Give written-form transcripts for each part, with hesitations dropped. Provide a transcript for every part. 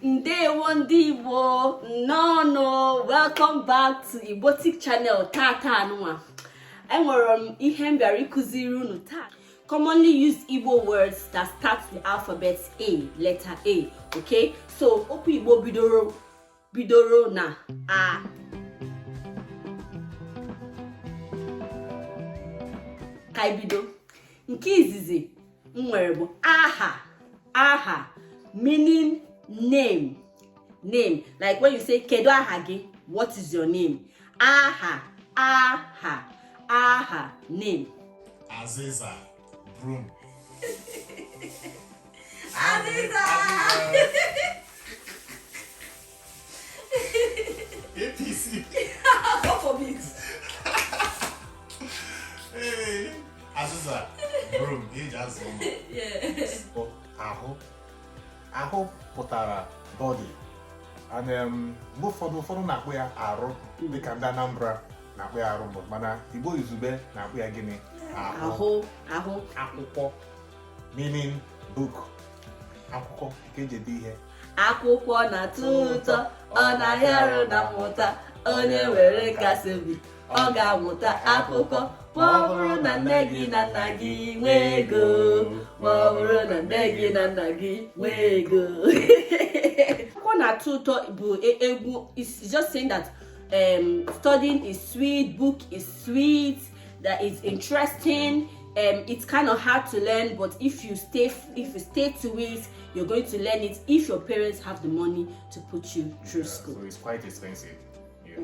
Ndewo ndị Igbo, no, welcome back to Igbo channel. Tata anụnwa. Enwere ihe m bịara ikuziri unu taa. Commonly used Igbo words that start with the alphabet A, letter A, okay? So, okwu Igbo bidoro na A. Ka ibido. Nke izizi nwere bụ aha, meaning name. Like when you say kedu aha gị, what is your name? Aha, name. Aziza, broom. Aziza. APC. God forbid. Hey, Aziza, broom. He just won. Yeah. Ahụ pụtara body. And mgbe ụfọdụ na-akpụ ya arụ dịka ndị Anambra na-akpụ ya arụ, mana Igbo izugbe na-akpụ ya gịnị? Ahụ. Akwụkwọ, meaning book. Akwụkwọ nke eji ede ihe. Akwụkwọ na-atọ ụtọ, ọ na-ahịa arụ na mmụta. Onye were nkasi obi, ọ ga-amụta akụkọ. Ma ọ bụrụ na nne gị na nna gị nwee ego, ma ọ bụrụ na nne gị na nna gị nwee ego. Akwụkwọ na-atọ ụtọ bụ egwu. It's just saying that studying is sweet, book is sweet, that is interesting. It's kind of hard to learn, but if you stay to it, you're going to learn it if your parents have the money to put you through school. So it's quite expensive.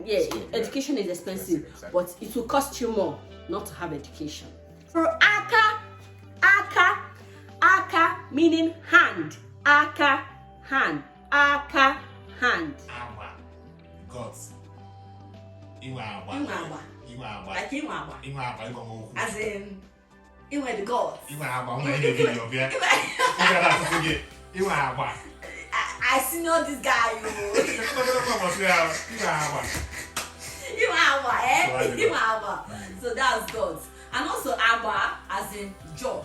Yeah, education is expensive, exactly. But it will cost you more not to have education. For aka meaning hand. Aka, hand. Aka, hand. Agba, gods. Iwe agba. Like Iwe agba. Iwe agba, Iwe agba. As in, Iwe the gods. Iwe agba, I'm going to video of you. Iwe agba. I see know this guy, So that's gods. And also Aba as in jaw.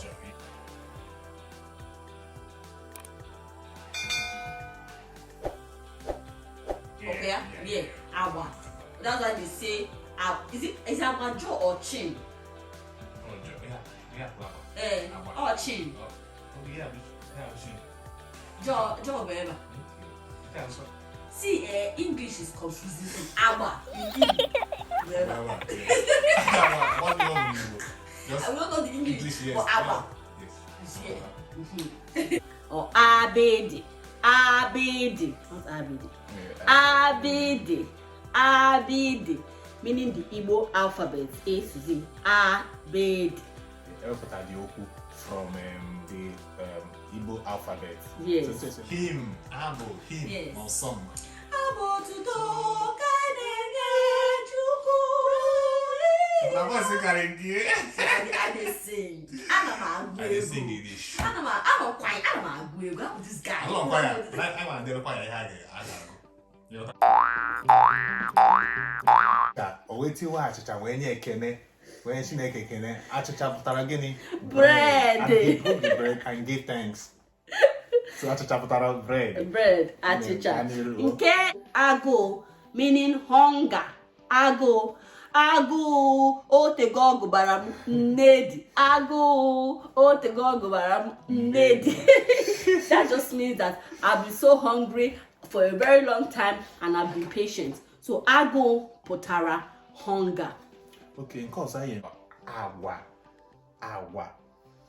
Okay, yeah, Aba. That's why they say, is Aba jaw or chin? Or chin. Jaw, wherever. See, English is confusing. Aba. What do you want? I will not know the English for Aba. Yes. Or Abedi. Not Abedi. Abedi. Meaning the Igbo alphabet. A to Z. Abedi. From the Igbo alphabet. Yes. So, him, abo, him, yes. Or some. Abo to talk, I didn't sing. I didn't sing English. I'm quiet. I'm this guy. I'm quiet. I'm there quiet. Oweti wa achicha when you ekene. When she make ekene, achicha putara gini? Bread. And he put the bread and give thanks. So achicha putara bread. Bread, achicha. Nke ago meaning hunger. Ago otego ọgụbara m nnedi. Agụụ otego ọgụbara m nnedi. That just means that I've been so hungry for a very long time and I've been patient. So agụụ pụtara hunger. Okay, nke ọzọ anyị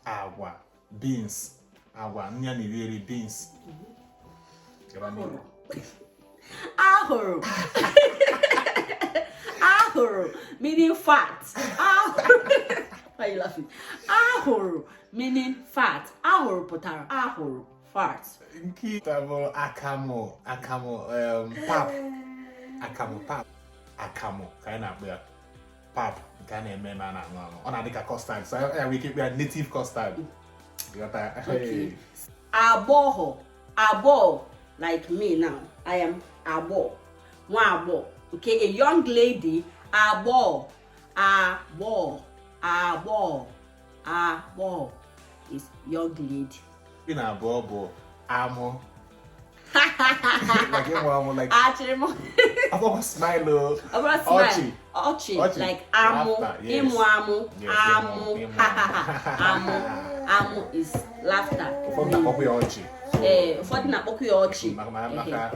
agwa beans. Agwa nya na-eri beans. Ahụrụ. Ahụrụ meaning fat. Why are you laughing? Ahụrụ meaning fat. Ahụrụ pụtara ahụrụ fat. Nkịta bụ akamụ pap. Akamụ ka anyị na-akpụ ya pap nke a na-eme ma na-aṅụ aṅụ. Ọ na-adị ka custard. So we keep ya native custard. Okay. Abo, like me now. I am abo. One abo. Okay, a young lady. Abo is young lady. In abo amụ. like Achirimo. I thought smile. About smile. Ochi. Like amu. Imu amu. Amu. Amu. Amu is laughter. For the poppy ochi. For the poppy ochi.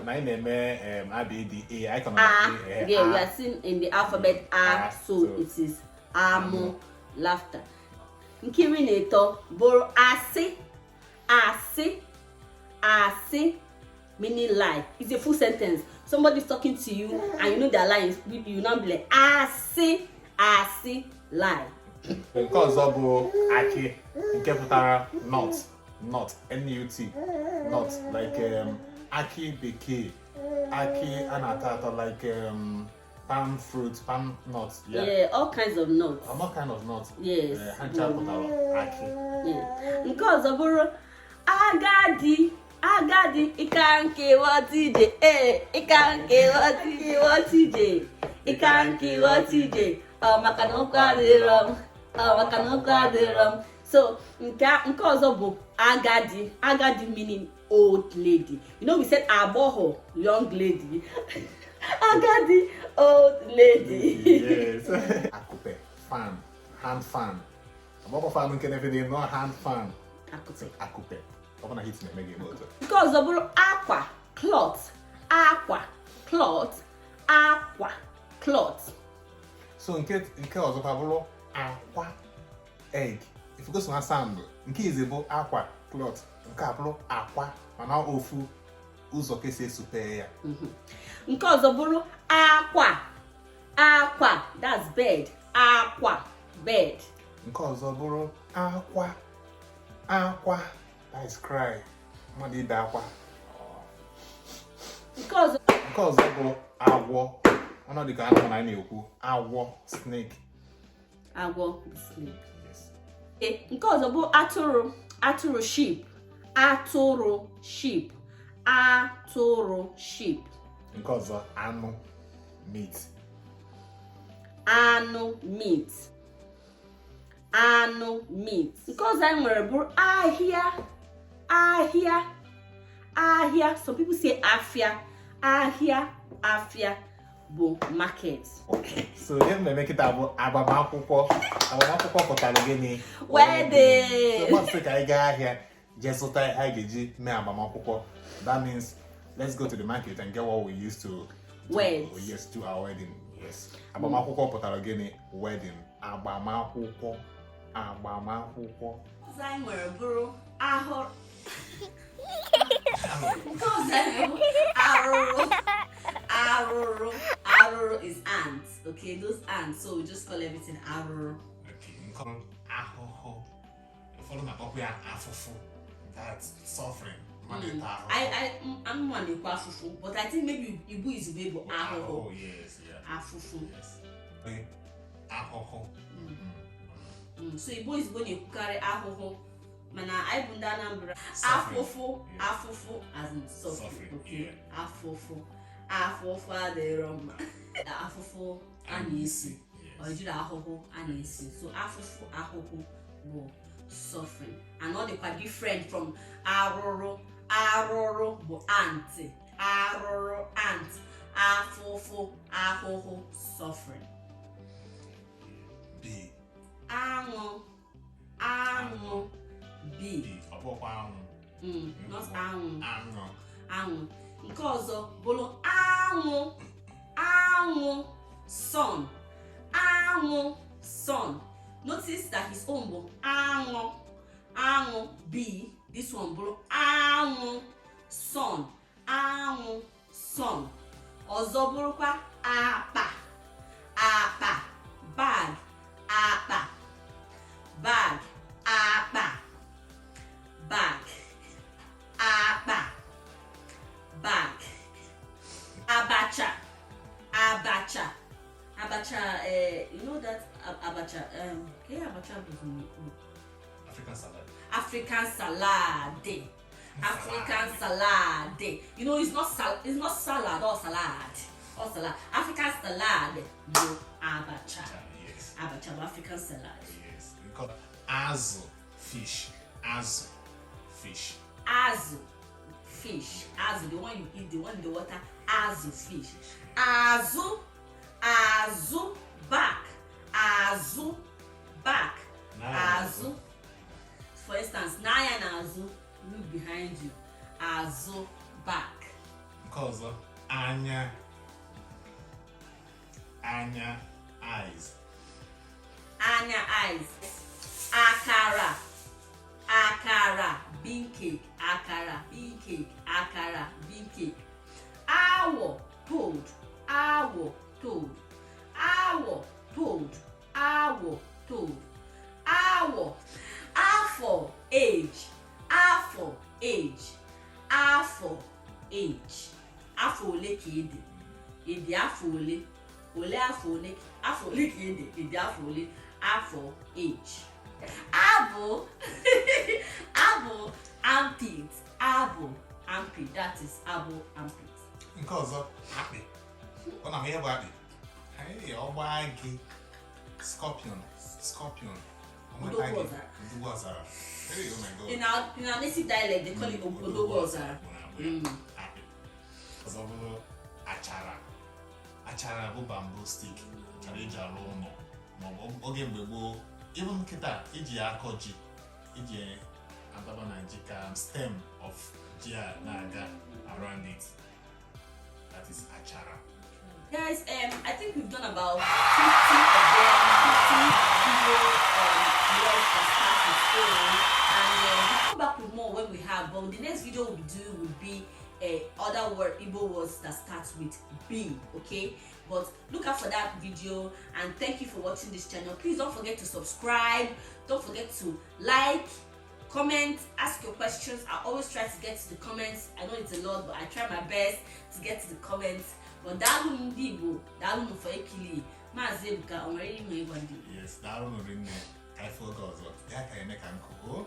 My name ABACHA. I can. Yeah, we are seen in the alphabet A, so it is amu, laughter. Nkiri neto boro asi, meaning lie. It's a full sentence. Somebody's talking to you and you know their lie. You now be like asi, lie. Because of aki, nke putara not, N-U-T, not like aki bekee, aki anatata like palm fruit, palm nuts. Yeah, all kinds of nuts. All kind of nuts. Yes. Hancha putara aki. Yeah. Because of agadi, ikanke watije, ikanke watije, makanokadiram. So, nke ọzọ bụ agadi meaning old lady. You know we said aboho, young lady. Agadi, old lady. Yes. Akupe, fan, hand fan. Aboko fan nke nefe no hand fan. Akupe. Open a hit me make it. Because of aqua, cloth. So nke ọzọ kwa aqua, egg. If you go to ensemble, nke izebo aqua, cloth. Nke abụrụ aqua, mana ofu ụzọ kesi esupe ya. Nke ọzọ bụrụ aqua, that's bed. Aqua, bed. Nke ọzọ bụrụ aqua, that is cry. Mmadụ ibe akwa. Nke ọzọ bụ agwọ. Ọnọdụ dịka anụ na na-ekwu agwọ, snake. Agwọ, snake. Yes. Nke ọzọ bụ atụrụ, sheep. Nke ọzọ anụ, meat. Anụ, meat. Nke ọzọ anyị nwere bụ ahịa. Some people say afia. Ahịa bụ market. So ihe na-eme kịta bụ agbamakwụkwọ pụtara gịnị? Wedding. So once ka anyị gaa ahịa jee zụta anyị ga-eji mee agbamakwụkwọ. That means let's go to the market and get what we used to do our wedding. Yes. Agbamakwụkwọ pụtara gịnị? Wedding. Agbamakwụkwọ. Ọzọ anyị nwere bụrụ ahụrụ. Aruru is ants. Okay, those ants. So we just call everything aruru. Okay, ahụhụ. Follow my copy afufu. That's suffering. I'm one to afufu, but I think maybe Igbo is able ahụhụ. Oh yes, yeah. Afufu. Yes. Okay. Ahụhụ. So Igbo is going to carry ahụhụ. Mana I bunda Anambra. Afufu as in suffering. Okay. Afufu adịrọ. Afufu anisi. Ojira ahụhụ anisi. So ahụhụ bụ suffering. And all the quite different from arụrụ. Arụrụ bụ ant. Arụrụ ant. Ahụhụ suffering. B. Anwụ. B. Ọbụkwa anwụ. Not anwụ. Anwụ. Nke ọzọ bụrụ anwụ. Sun. Notice that his own bụ anwụ. B. This one bụrụ anwụ. Sun. Ọzọ bụrụkwa akpa. Bag. Abacha, you know that abacha, abacha African salad. You know, it's not salad or salad. African salad, no abacha. Yes. Abacha, African salad. Yes. We call it azu, fish. fish. Azu, the one you eat, the one in the water. Azu, fish. Azu, azu, back. Azu, back. Azu. For instance, Naya and Azu, look behind you. Azu, back. Because Anya, eyes. Anya, eyes. Akara, akara, bean cake. Akara, bean cake. Akara, bean cake. Awo, toad. Awo, toad. Awo, toad. Awo, toad. Awo. Afọ, age. Afọ, age. Afọ, age. Afọ ole ka ị dị? Ị dị afọ ole? Ole afọ ole? Afọ ole ka ị dị? Ị dị afọ ole? Afọ, age. Abụ, abụ, armpit. Abụ, armpit. That is abụ, armpit. Nke ọzọ, akpị. Ọ na m ihe bụ akpị. Ọgba gị. Scorpion. Odogwu Ọzara. Hey, oh my God. In our native dialect, they call it Odogwu Ọzara. Ọzọ bụrụ achara. Achara bụ bamboo stick. Achara eji arụ ụlọ. Maọbụ oge mgbe gboo, even nkịta iji akọ ji, iji adaba na ji ka stem of ji a na-aga around it. That is achara. Guys, I think we've done about 50 of them, 50 words that start with A, and we'll come back with more when we have. But the next video we'll do will be other Igbo words that starts with B. Okay, but look out for that video, and thank you for watching this channel. Please don't forget to subscribe. Don't forget to like, comment, ask your questions. I always try to get to the comments. I know it's a lot, but I try my best to get to the comments. But daalụ ndị Igbo, daalụ for ekili. Maazị Ebuka, o nwere ihe ịgwa ndị Igbo? Yes, daalụ nri nne. Ka ifo oge ọzọ. Ya ka eme ka nkụ.